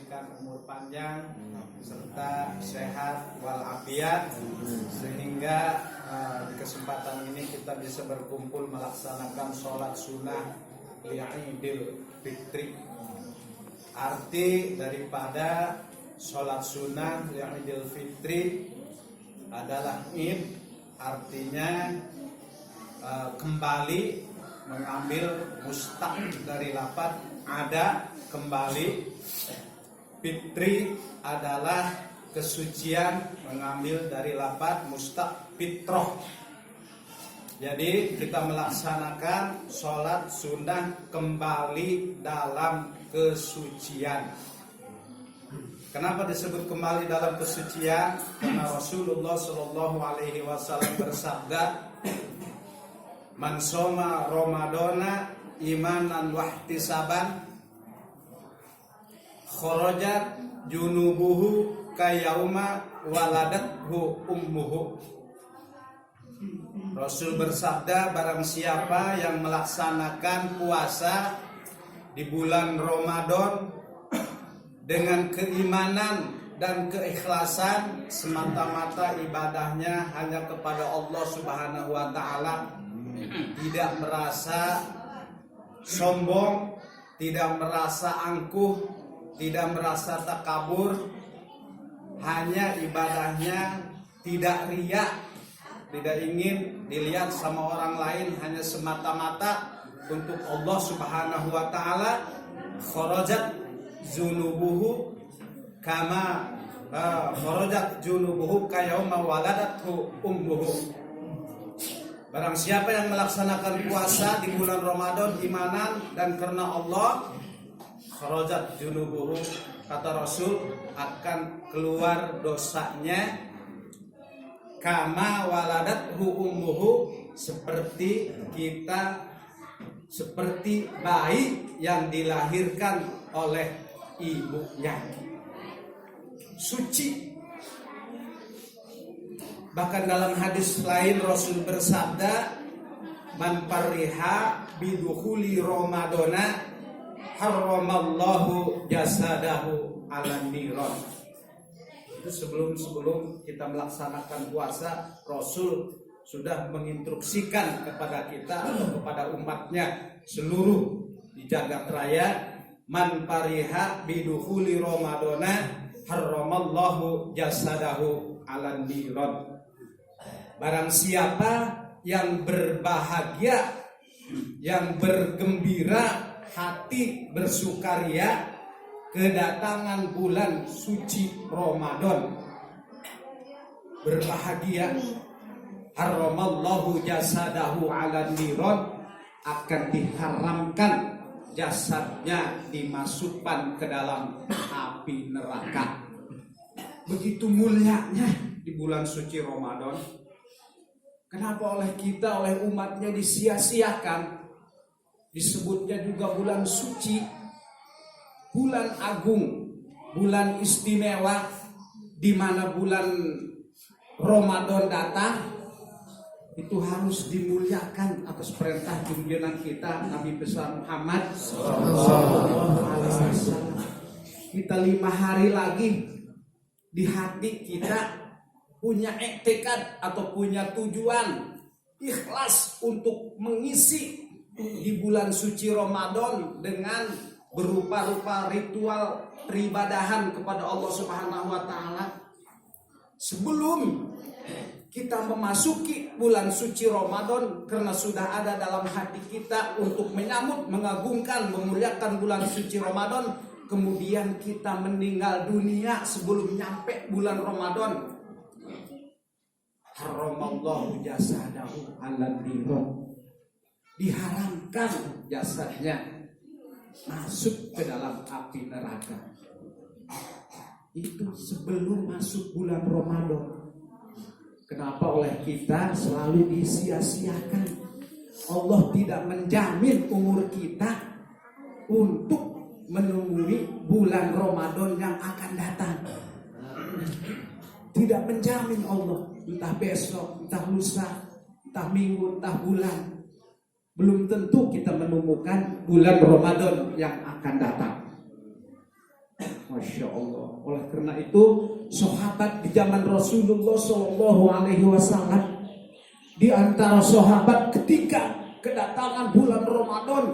diberikan umur panjang serta sehat walafiat, sehingga di kesempatan ini kita bisa berkumpul melaksanakan sholat sunnah Idul Fitri. Arti daripada sholat sunnah Idul Fitri adalah id, artinya kembali, mengambil mustaq dari lafaz ada, kembali. Fitri adalah kesucian, mengambil dari lafaz mustaq fitrah. Jadi kita melaksanakan sholat sunnah kembali dalam kesucian. Kenapa disebut kembali dalam kesucian? Karena Rasulullah Shallallahu Alaihi Wasallam bersabda, "Man shoma Ramadana imanan wahtisaban, kharajat junubuhu kayauma waladathu ummuhu." Rasul bersabda, barang siapa yang melaksanakan puasa di bulan Ramadan dengan keimanan dan keikhlasan, semata-mata ibadahnya hanya kepada Allah Subhanahu wa taala, tidak merasa sombong, tidak merasa angkuh, tidak merasa takabur, hanya ibadahnya tidak riya, tidak ingin dilihat sama orang lain, hanya semata-mata untuk Allah Subhanahu wa taala. Kharajat junubuhu kama kharajat junubuhu kayauma waladathu ummuhu. Barang siapa yang melaksanakan puasa di bulan Ramadan imanan dan karena Allah, kharajat junubuhu, kata Rasul, akan keluar dosanya kama waladathu ummuhu, seperti bayi yang dilahirkan oleh ibunya. Suci. Bahkan dalam hadis lain Rasul bersabda, "Man pariha bidukhuli Ramadana harramallahu jasadahu 'alan niran." Itu sebelum kita melaksanakan puasa, Rasul sudah menginstruksikan kepada kita atau kepada umatnya seluruh di jagat raya, "Man pariha bidukhuli Ramadana harramallahu jasadahu 'alan niran." Barang siapa yang berbahagia, yang bergembira hati, bersukaria kedatangan bulan suci Ramadan, berbahagia, harramallahu jasadahu 'alan niran, akan diharamkan jasadnya dimasukkan ke dalam api neraka. Begitu mulianya di bulan suci Ramadan. Kenapa oleh kita, oleh umatnya disia-siakan? Disebutnya juga bulan suci, bulan agung, bulan istimewa, di mana bulan Ramadan datang itu harus dimuliakan atas perintah junjungan kita Nabi besar Muhammad SAW. Kita 5 hari lagi di hati kita punya iktikad atau punya tujuan ikhlas untuk mengisi di bulan suci Ramadan dengan berupa-rupa ritual peribadahan kepada Allah Subhanahu wa taala. Sebelum kita memasuki bulan suci Ramadan, karena sudah ada dalam hati kita untuk menyambut, mengagungkan, memuliakan bulan suci Ramadan, kemudian kita meninggal dunia sebelum nyampe bulan Ramadan, haramallahu jasadahu 'alan niran, diharamkan jasadnya masuk ke dalam api neraka. Itu sebelum masuk bulan Ramadan. Kenapa oleh kita selalu disia-siakan? Allah tidak menjamin umur kita untuk menemui bulan Ramadan yang akan datang. Tidak menjamin Allah, entah besok, entah lusa, entah minggu, entah bulan. Belum tentu kita menemukan bulan Ramadan yang akan datang. Masya Allah. Oleh karena itu, sahabat di zaman Rasulullah Shallallahu Alaihi Wasallam, di antara sahabat ketika kedatangan bulan Ramadan,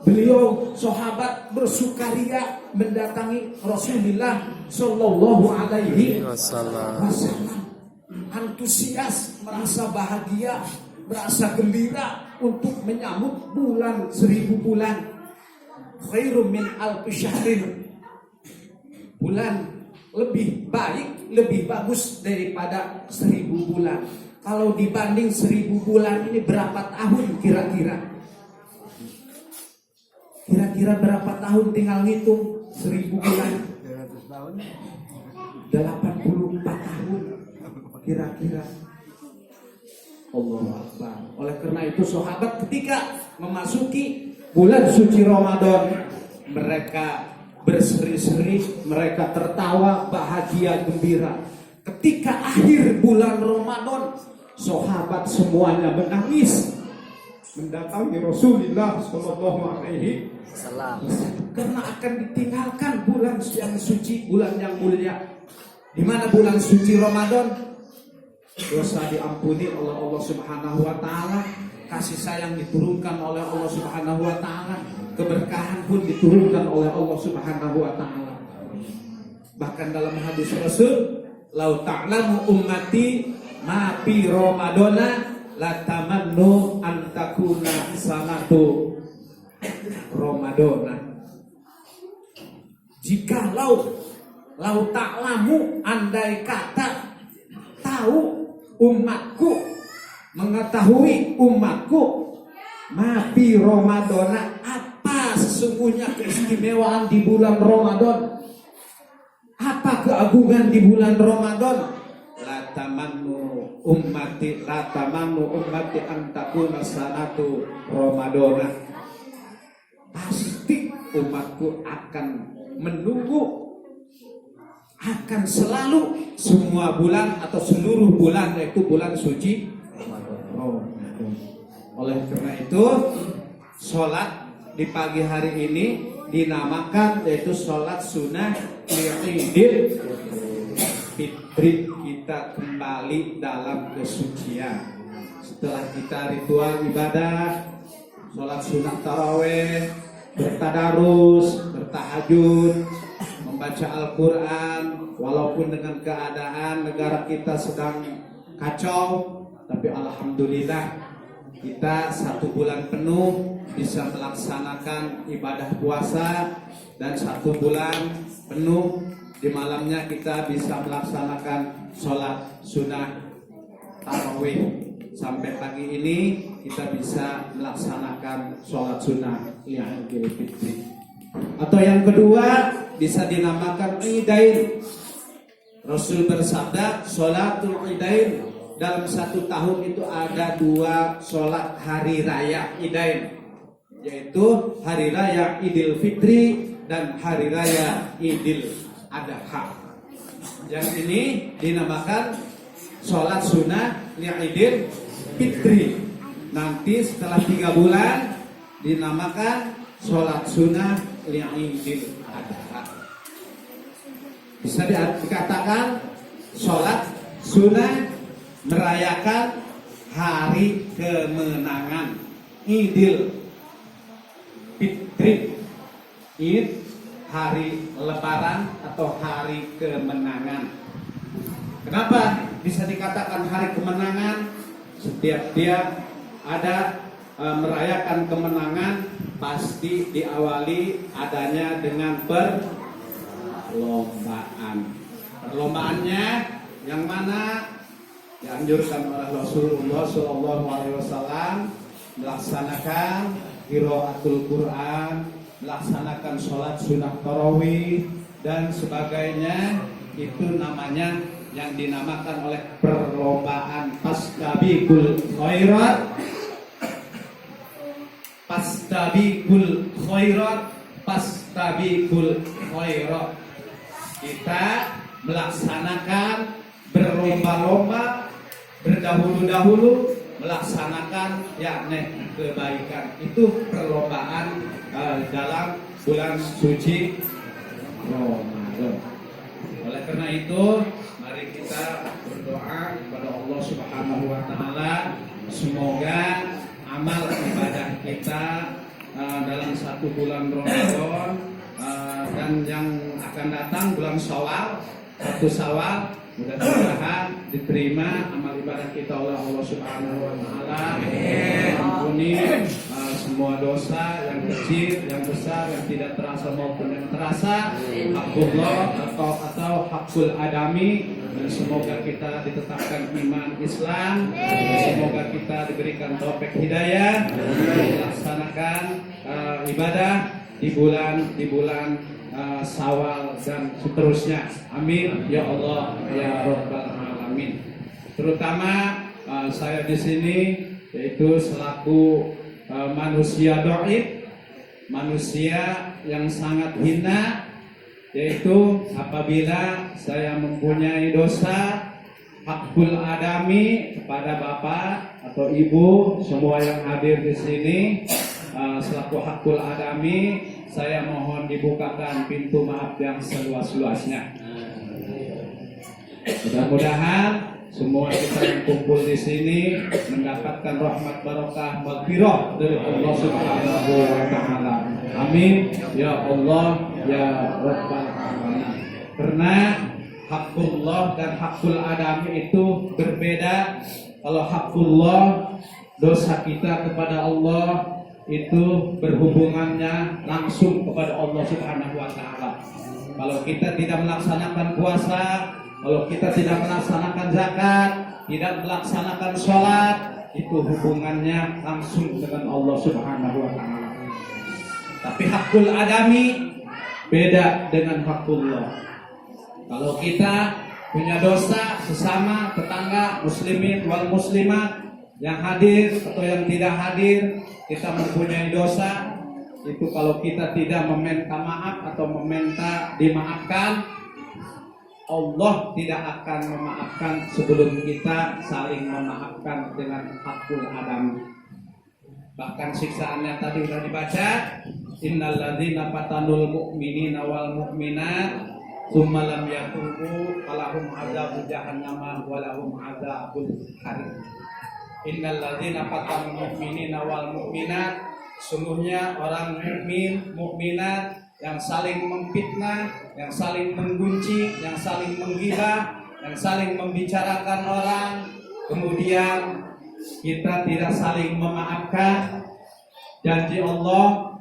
beliau sahabat bersukaria mendatangi Rasulullah Shallallahu Alaihi Wasallam, antusias, merasa bahagia, merasa gembira untuk menyambut bulan 1000 bulan. Khairum min alfi syahrin, bulan lebih baik, lebih bagus daripada 1000 bulan. Kalau dibanding 1000 bulan ini berapa tahun kira-kira? Kira-kira berapa tahun tinggal ngitung 1000 bulan? 84 tahun kira-kira. Allahu Akbar. Oleh karena itu sahabat ketika memasuki bulan suci Ramadan, mereka berseri-seri, mereka tertawa, bahagia, gembira. Ketika akhir bulan Ramadan, sahabat semuanya menangis mendatangi Rasulullah Shallallahu Alaihi Wasallam karena akan ditinggalkan bulan yang suci, bulan yang mulia. Di mana bulan suci Ramadan, dosa diampuni oleh Allah Subhanahu Wa Taala, kasih sayang diturunkan oleh Allah Subhanahu Wa Taala, keberkahan pun diturunkan oleh Allah Subhanahu Wa Taala. Bahkan dalam hadis Rasul, "Lau ta'lamu ummati ma fi Ramadana la tamannu an takuna sanatu Ramadana." Jikalau lau ta'lamu, andai kata tahu umatku, mengetahui umatku, mafi Ramadana, apa sesungguhnya keistimewaan di bulan Ramadan, apa keagungan di bulan Ramadan, latamannu ummati antakuna sanatu Ramadana, pasti umatku akan menunggu, akan selalu semua bulan atau seluruh bulan, yaitu bulan suci Ramadan. Oleh karena itu, sholat di pagi hari ini dinamakan yaitu sholat sunnah Idul Fitri. Kita kembali dalam kesucian setelah kita ritual ibadah, sholat sunnah taraweh, bertadarus, bertahajud, membaca Al-Quran. Walaupun dengan keadaan negara kita sedang kacau, tapi alhamdulillah kita 1 bulan penuh bisa melaksanakan ibadah puasa, dan 1 bulan penuh di malamnya kita bisa melaksanakan sholat sunnah tarawih. Sampai pagi ini kita bisa melaksanakan sholat sunnah Idul Fitri. Atau yang kedua bisa dinamakan Idain. Rasul bersabda, sholatul Idain, dalam 1 tahun itu ada 2 sholat hari raya Idain, yaitu hari raya Idul Fitri dan hari raya Idul Adha. Yang ini dinamakan sholat sunnah Idul Fitri. Nanti setelah 3 bulan dinamakan sholat sunnah Idul Adha. Bisa dikatakan sholat sunnah merayakan hari kemenangan Idul Fitri, Id, hari lebaran atau hari kemenangan. Kenapa bisa dikatakan hari kemenangan? Setiap dia ada merayakan kemenangan pasti diawali adanya dengan perlombaan. Perlombaannya yang mana? Dianjurkan oleh Rasulullah Shallallahu Alaihi Wasallam melaksanakan qiraatul Quran, melaksanakan sholat sunnah tarawih dan sebagainya. Itu namanya yang dinamakan oleh perlombaan Fastabiqul khairat. Fastabiqul khairat, fastabiqul khairat. Kita melaksanakan berlomba-lomba, berdahulu-dahulu melaksanakan yakni kebaikan. Itu perlombaan dalam bulan suci karena itu mari kita berdoa kepada Allah Subhanahu wa taala, semoga amal ibadah kita dalam satu bulan Ramadan dan yang akan datang bulan Syawal, satu Syawal, mudah-mudahan diterima amal ibadah kita oleh Allah Subhanahu wa taala. Ampuni semua dosa yang kecil, yang besar, yang tidak terasa maupun yang terasa, hakullah atau hakul adami. Dan semoga kita ditetapkan iman Islam, semoga kita diberikan taufik hidayah melaksanakan ibadah di bulan Syawal dan seterusnya. Amin ya Allah ya Rabbal alamin. Terutama saya di sini yaitu selaku manusia dhaif, manusia yang sangat hina, yaitu apabila saya mempunyai dosa hakul adami kepada bapak atau ibu semua yang hadir di sini, selaku hakul adami, saya mohon dibukakan pintu maaf yang seluas-luasnya. Mudah-mudahan semua kita yang kumpul di sini mendapatkan rahmat barokah maghfirah dari Allah Subhanahu wa taala. Amin ya Allah ya Rabbal alamin. Karena hakullah dan hakul adami itu berbeda. Kalau hakullah, dosa kita kepada Allah itu berhubungannya langsung kepada Allah Subhanahu wa taala. Kalau kita tidak melaksanakan puasa, kalau kita tidak melaksanakan zakat, tidak melaksanakan sholat, itu hubungannya langsung dengan Allah Subhanahu wa taala. Tapi hakul adami beda dengan hakullah. Kalau kita punya dosa sesama tetangga muslimin wal muslimat yang hadir atau yang tidak hadir, kita mempunyai dosa, itu kalau kita tidak meminta maaf atau meminta dimaafkan, Allah tidak akan memaafkan sebelum kita saling memaafkan dengan hakul adami. Bahkan siksaannya tadi sudah dibaca, innal ladzina fatanul mu'minina wal mu'minat tsumma lam yatubu falahum adzabul jahannam wa lahum adzabul harim. Innal ladzina fatanul mu'minina wal mu'minat, sungguhnya orang mukmin, mukminat yang saling memfitnah, yang saling menggunci, yang saling menggibah, yang saling membicarakan orang, kemudian kita tidak saling memaafkan, janji Allah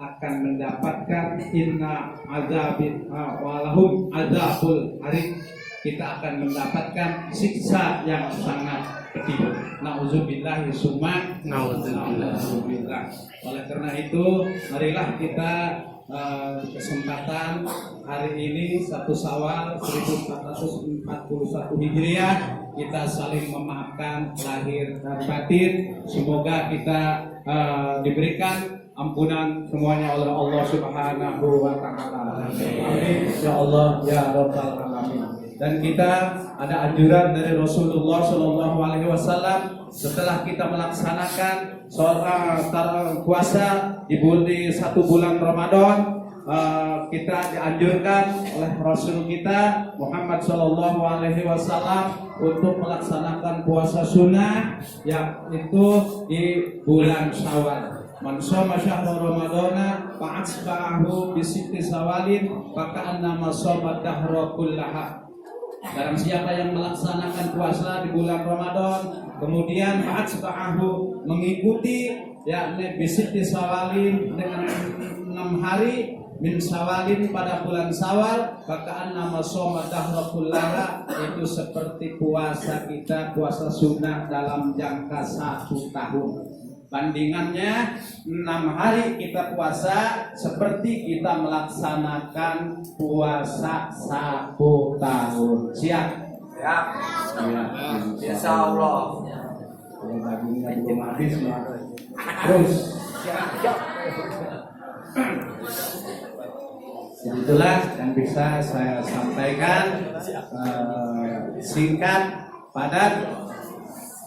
akan mendapatkan inna azabin walahum azabul harim. Kita akan mendapatkan siksa yang sangat pedih. Nauzubillahi summa nauzubillah. Oleh karena itu, marilah kita kesempatan hari ini 1 Syawal 1441 Hijriah, kita saling memaafkan lahir dan batin. Semoga kita diberikan ampunan semuanya oleh Allah Subhanahu wa taala. Amin ya Allah ya Rabbal alamin. Dan kita ada anjuran dari Rasulullah Shallallahu Alaihi Wasallam, setelah kita melaksanakan puasa di 1 bulan Ramadan, kita dianjurkan oleh Rasul kita Muhammad Shallallahu Alaihi Wasallam untuk melaksanakan puasa sunnah, yaitu di bulan Syawal. Man shoma syahra ramadana fa'asba'ahu bi sitti syawalin faka'annama shoma dahra kullaha. Barang siapa yang melaksanakan puasa di bulan Ramadan, kemudian fa'asba'ahu mengikuti yakni bi sitti syawalin dengan 6 hari min syawalin pada bulan Syawal, faka'annama shoma dahra kullaha, itu seperti puasa kita, puasa sunnah dalam jangka 1 tahun. Bandingannya 6 hari kita puasa seperti kita melaksanakan puasa 1 tahun. Siap? Siap. Insya Allah. Kalau dagingnya belum habis, terus. Itulah yang bisa saya sampaikan, singkat, padat.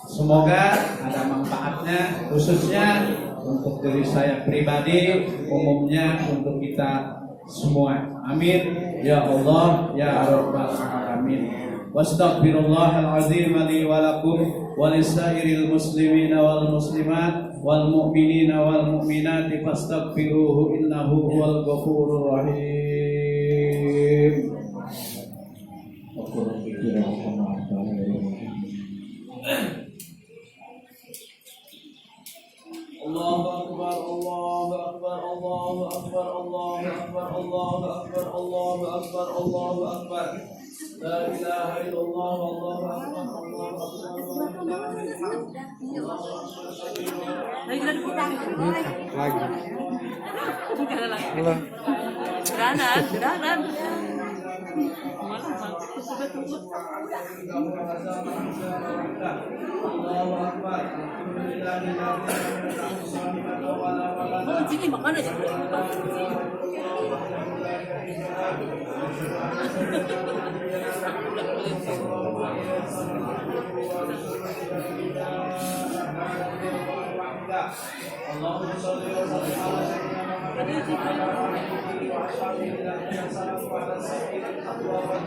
Semoga ada manfaatnya, khususnya untuk diri saya pribadi, umumnya untuk kita semua. Amin ya Allah ya rabbal alamin. Wastaghfirullahal azim li wa lakum wa lisairil muslimina wal muslimat wal mu'minina wal mu'minati fastaghfiruhu innahu huwal ghafurur rahim. Allahu akbar, Allahu akbar, Allahu akbar, Allahu akbar, Allahu akbar, Allahu akbar, Allahu akbar. La ilaha illallah, Allahu akbar, Allahu akbar. Geranan. Allahu akbar. Sini makanya Allahumma shalli wa sallim ala sayyidina Muhammad.